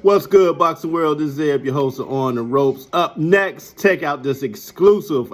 What's good, Boxing World? This is Zeb, your host of On the Ropes. Up next, check out this exclusive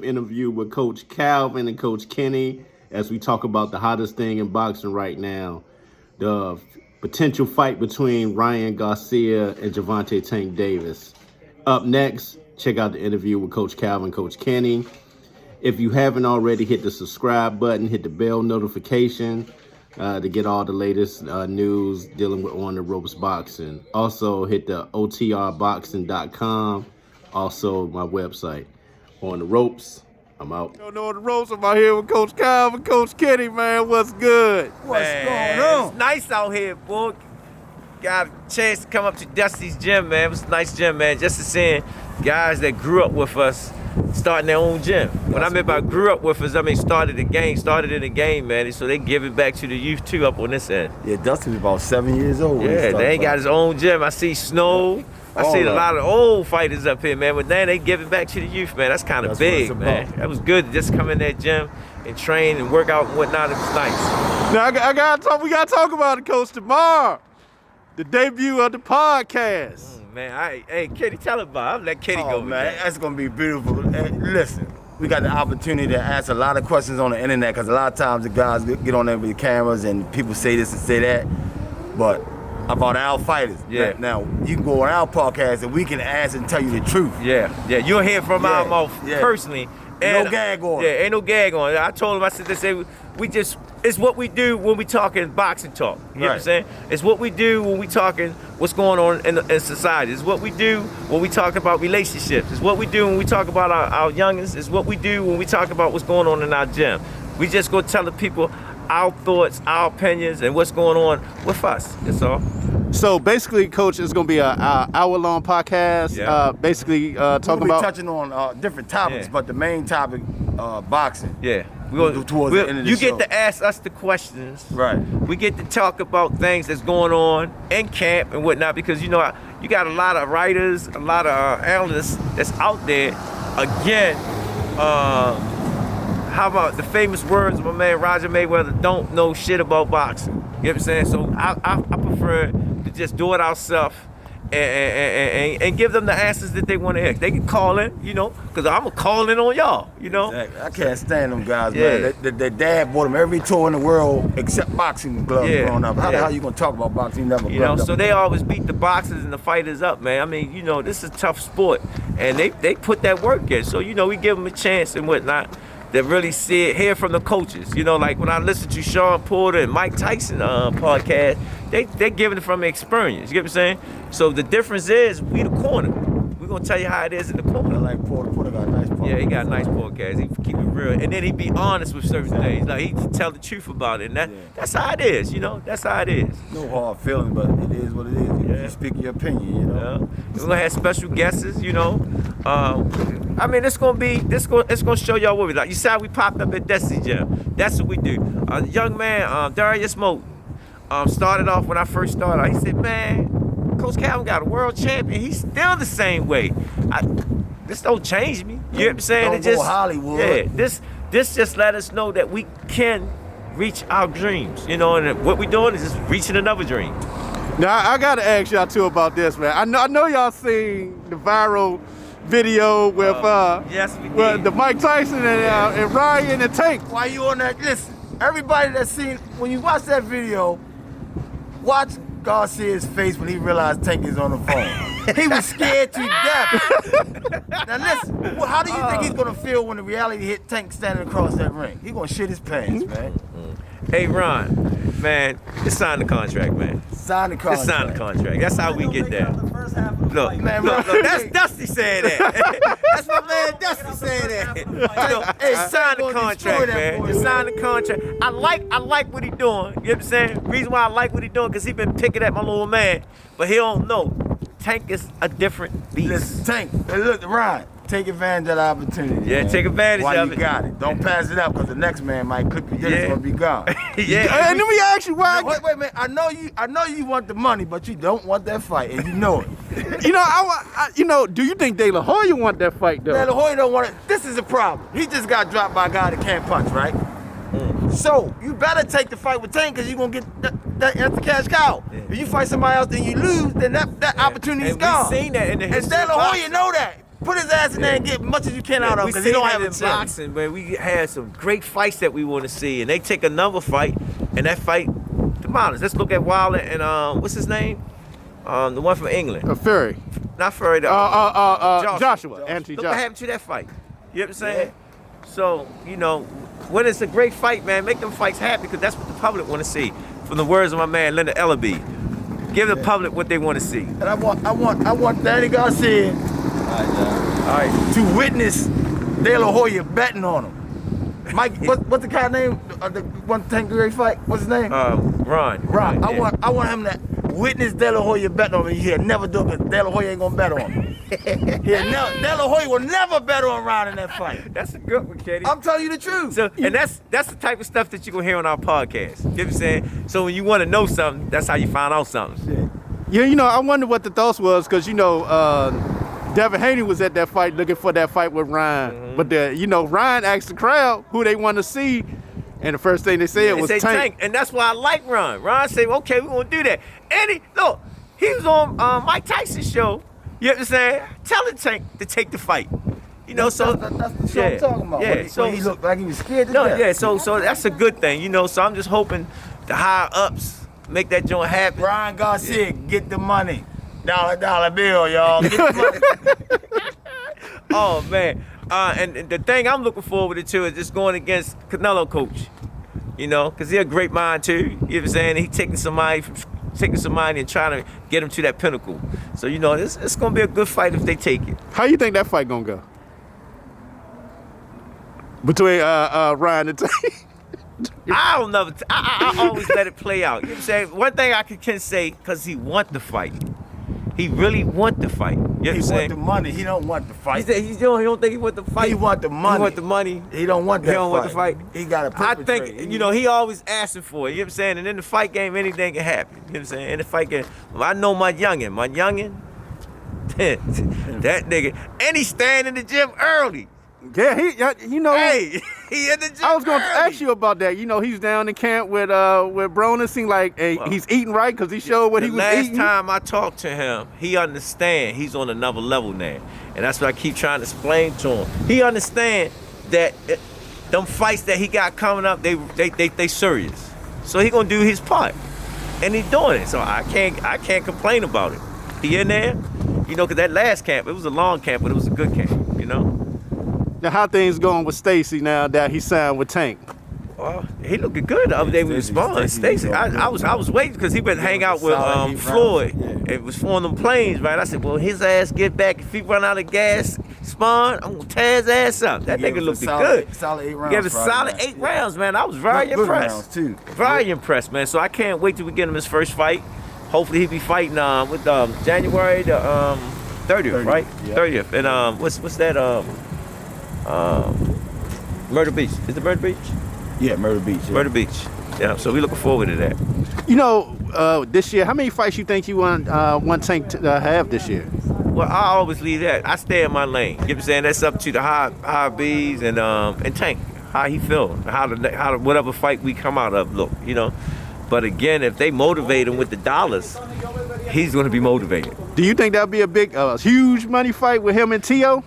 interview with Coach Calvin and Coach Kenny as we talk about the hottest thing in boxing right now, the potential fight between Ryan Garcia and Gervonta Tank Davis. Up next, check out the interview with Coach Calvin, Coach Kenny. If you haven't already, hit the subscribe button, hit the bell notification to get all the latest news dealing with On the Ropes Boxing. Also, hit the otrboxing.com, also my website. On the Ropes, I'm out. On the Ropes, I'm out here with Coach Calvin, Coach Kenny, man. What's good? What's going on? It's nice out here, boy. Got a chance to come up to Dusty's gym, man. It was a nice gym, man. Just to seeing guys that grew up with us starting their own gym. When I mean by grew up with us, I mean started in the game, man. So they give it back to the youth too up on this end. Yeah, Dusty's about 7 years old. Yeah, they ain't got his own gym. I see Snow. I see a lot of old fighters up here, man. But then they give it back to the youth, man. That's kind of big, man. That was good to just come in that gym and train and work out and whatnot. It was nice. Now we gotta talk about it, Coach, tomorrow. The debut of the podcast. Hey, Kenny, tell him about it. I'll let Kenny go. Man, that's gonna be beautiful. Hey, listen, we got the opportunity to ask a lot of questions on the internet because a lot of times the guys get on there with the cameras and people say this and say that. But about our fighters, now you can go on our podcast and we can ask and tell you the truth. Yeah, you'll hear from our mouth personally. And, no gag on. Yeah, ain't no gag on it. I told him, I said, it's what we do when we talking boxing talk. You know what I'm saying? It's what we do when we talking what's going on in society. It's what we do when we talk about relationships. It's what we do when we talk about our youngins. It's what we do when we talk about what's going on in our gym. We just go tell the people our thoughts, our opinions, and what's going on with us. That's all. So basically, Coach, it's going to be an hour-long podcast. Yeah. Talking about touching on different topics, but the main topic, boxing. Yeah. Towards the end of the you show. get to ask us the questions. Right. We get to talk about things that's going on in camp and whatnot because, you know, you got a lot of writers, a lot of analysts that's out there. Again, how about the famous words of my man Roger Mayweather, don't know shit about boxing. You know what I'm saying? So I prefer to just do it ourselves and give them the answers that they want to hear. They can call in, you know, because I'm going to call in on y'all, you know. Exactly. I can't stand them guys, man. Their dad bought them every toy in the world except boxing gloves growing up. How the hell you going to talk about boxing? You never so they always beat the boxers and the fighters up, man. I mean, you know, this is a tough sport. And they put that work in. So, you know, we give them a chance and whatnot. That really hear from the coaches. You know, like when I listen to Sean Porter and Mike Tyson podcast, they're giving it from experience. You get what I'm saying? So the difference is we the corner. We're going to tell you how it is in the corner. I like Porter. Porter got a nice podcast. Yeah, he got a nice podcast. He keep it real. And then he be honest with certain things. Like he tell the truth about it. And that's how it is, you know? That's how it is. No hard feelings, but it is what it is. You speak your opinion, you know? Yeah. We're going to have special guests, you know? I mean, it's gonna show y'all what we like. You saw we popped up at Dusty's gym. That's what we do. A young man, Darius Moat, started off when I first started. He said, "Man, Coach Calvin got a world champion. He's still the same way. This don't change me. You know what I'm saying? Don't go Hollywood. Yeah, this just let us know that we can reach our dreams. You know, and what we're doing is just reaching another dream." Now, I got to ask y'all, too, about this, man. I know y'all seen the viral video with yes, we did. The Mike Tyson and Ryan and Tank. Why you on that? Listen, everybody that's seen, when you watch that video, watch Garcia's face when he realized Tank is on the phone. He was scared to death. Now listen, how do you think he's gonna feel when the reality hit Tank standing across that ring? He gonna shit his pants, man. Hey, Ron, man, just sign the contract, man. Sign the contract. Just sign the contract. That's how we get there. Look, look, that's Dusty saying that. That's my man Dusty saying that. Hey, sign the contract, man. Just sign the contract. I like what he doing. You know what I'm saying? Reason why I like what he doing, because he been picking at my little man, but he don't know. Tank is a different beast. Listen, Tank, hey, look, Ryan, take advantage of the opportunity. Yeah, man. take advantage While of you it. got it. Don't pass it up, because the next man might clip you. It's gonna be gone. Yeah. And let me ask you why. No, wait, man. I know you want the money, but you don't want that fight, and you know it. Do you think De La Hoya want that fight though? De La Hoya don't want it. This is a problem. He just got dropped by a guy that can't punch, right? So you better take the fight with Tank because you're gonna get that's the cash cow. Yeah. If you fight somebody else and you lose, then that opportunity's and gone. We seen that in the And history De of La Hoya boxing. know that. Put his ass in there and get as much as you can out of him We because seen he don't that have a in chance. boxing, man. We had some great fights that we want to see, and they take another fight, and that fight demolished. Let's look at Wilder and what's his name? The one from England. Fury. Not Fury. Joshua. Anthony Look Joshua. what happened to that fight. You know what I'm saying? So, you know, when it's a great fight, man, make them fights happen because that's what the public want to see. From the words of my man, Linda Ellaby. Give the public what they want to see. And I want Danny Garcia All right. to witness De La Hoya betting on him. Mike, what's the guy's name? The one Tank great fight? What's his name? Ron. Ron. Yeah. I want him to witness De La Hoya betting on him. He'll never do it because De La Hoya ain't gonna bet on him. De La Hoya will never bet on Ron in that fight. That's a good one, Kenny. I'm telling you the truth. So, and that's the type of stuff that you're gonna hear on our podcast. You know what I'm saying? So when you want to know something, that's how you find out something. Yeah, you know, I wonder what the thoughts was because, you know, Devin Haney was at that fight looking for that fight with Ryan. But, Ryan asked the crowd who they want to see. And the first thing they said was They say Tank. And that's why I like Ron. Ron said, okay, we're gonna do that. And he was on Mike Tyson's show. You know what I'm saying? Telling Tank to take the fight. You know, so that's the show I'm talking about. Yeah, So he looked like he was scared to death. yeah, so that's a good thing, you know. So I'm just hoping the higher ups make that joint happen. Ryan Garcia, get the money. Dollar bill, y'all. Get the money. Oh man. And the thing I'm looking forward to is just going against Canelo coach. You know, because he's a great mind too. You know what I'm saying? He taking somebody and trying to get him to that pinnacle. So, you know, it's going to be a good fight if they take it. How you think that fight going to go? Between Ryan and Tank? I don't know. I always let it play out. You know what I'm saying? One thing I can say, because he want the fight. He really want the fight. You know what I'm He saying? want the money. He don't want the He fight. said he don't think he want the fight. He want the money. He want the money. He don't want that He don't want the fight. He got to I think, you know, he always asking for it. You know what I'm saying? And in the fight game, anything can happen. You know what I'm saying? In the fight game, I know my youngin', that nigga, and he staying in the gym early. Yeah, he He in the gym I was going to early. ask you about that. You know, he's down in camp with Broner. Seemed like he's eating right because he showed what he was eating. Last time I talked to him, he understand he's on another level now. And that's what I keep trying to explain to him. He understand that them fights that he got coming up, they serious. So he gonna do his part. And he's doing it. So I can't complain about it. He in there, you know, because that last camp, it was a long camp, but it was a good camp, you know? Now, how things going with Stacy now that he signed with Tank? Well, he looking good the other day we was sparring. Stacy, I was waiting because he been hang out with Floyd. It was on them planes, right? I said, well, his ass get back. If he run out of gas, spawn, I'm gonna tear his ass up. That nigga looked good. Solid 8 rounds. Gave a solid 8 rounds, man. I was very Good impressed. rounds, too. Very impressed, man. So I can't wait till we get him his first fight. Hopefully he be fighting with January the 30th, right? Yeah. 30th. And what's that? Murder Beach. Is it Murder Beach? Yeah, Murder Beach. Yeah. Murder Beach. Yeah, so we looking forward to that. You know, this year, how many fights you think you want Tank to have this year? Well, I always leave that. I stay in my lane. You know what I'm saying? That's up to the high B's and Tank, how he feel, how whatever fight we come out of look, you know. But again, if they motivate him with the dollars, he's going to be motivated. Do you think that'll be a big, huge money fight with him and T.O.?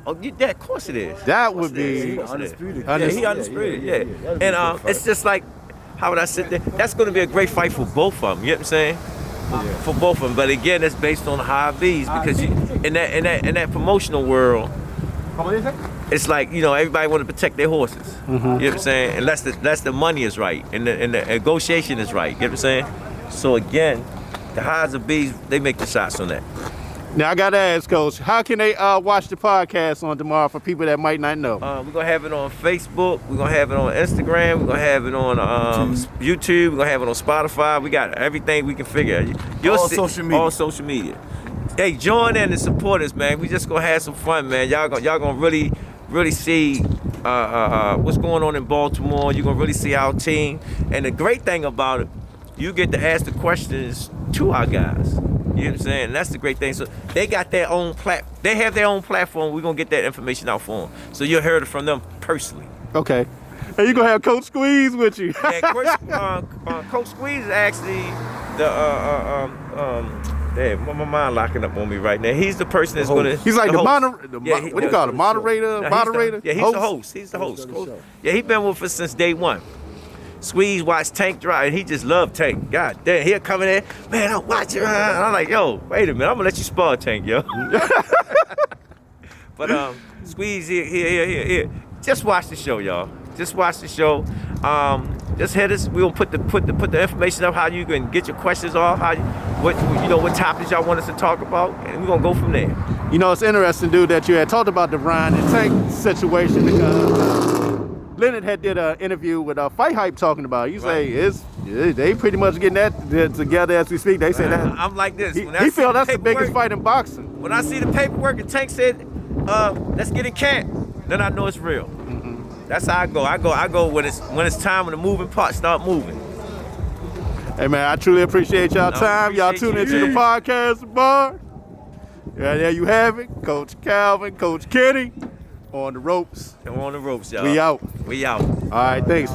Oh, yeah, of course it is. That would be Undisputed. Yeah, he undisputed, yeah. That'd be a good And fight. it's just like, how would I sit there? That's going to be a great fight for both of them. You know what I'm saying? For both of them. But again, it's based on high B's because in that promotional world, it's like, you know, everybody want to protect their horses. You know what I'm saying? Unless the money is right and the negotiation is right. You know what I'm saying? So again, the highs and B's, they make the shots on that. Now, I got to ask, Coach, how can they watch the podcast on tomorrow for people that might not know? We're going to have it on Facebook. We're going to have it on Instagram. We're going to have it on YouTube. We're going to have it on Spotify. We got everything we can figure. Social media. All social media. Hey, join in and support us, man. We just going to have some fun, man. Y'all going to really see what's going on in Baltimore. You're going to really see our team. And the great thing about it, you get to ask the questions to our guys. You know what I'm saying? And that's the great thing. So they got their own they have their own platform. We're gonna get that information out for them. So you'll hear it from them personally. Okay. Hey, you gonna have Coach Squeeze with you? Yeah, Coach Squeeze is actually the damn, my mind locking up on me right now. He's the person that's gonna. He's like the host. moderator. Yeah, What do you call it? Moderator? Moderator? He's the host. He's the host. Yeah, he been with us since day one. Squeeze watched Tank drive, and he just loved Tank. God damn, he'll come in there, man, I'm watching. And I'm like, yo, wait a minute, I'm gonna let you spar Tank, yo. But Squeeze, here. Just watch the show, y'all. Just watch the show. Just hit us. We'll put the information up how you can get your questions off. What topics y'all want us to talk about, and we're gonna go from there. You know, it's interesting, dude, that you had talked about the Ryan and Tank situation because Leonard had did an interview with Fight Hype talking about it. You say they pretty much getting that together as we speak. They say that I'm like this. He feel that's the biggest fight in boxing. When I see the paperwork and Tank said, let's get in camp, then I know it's real. That's how I go. I go when it's time when the moving parts start moving. Hey man, I truly appreciate y'all time. Y'all tune into the podcast bar. Yeah, there you have it. Coach Calvin, Coach Kenny on the ropes. On the ropes, y'all. We out. We out. All right, thanks.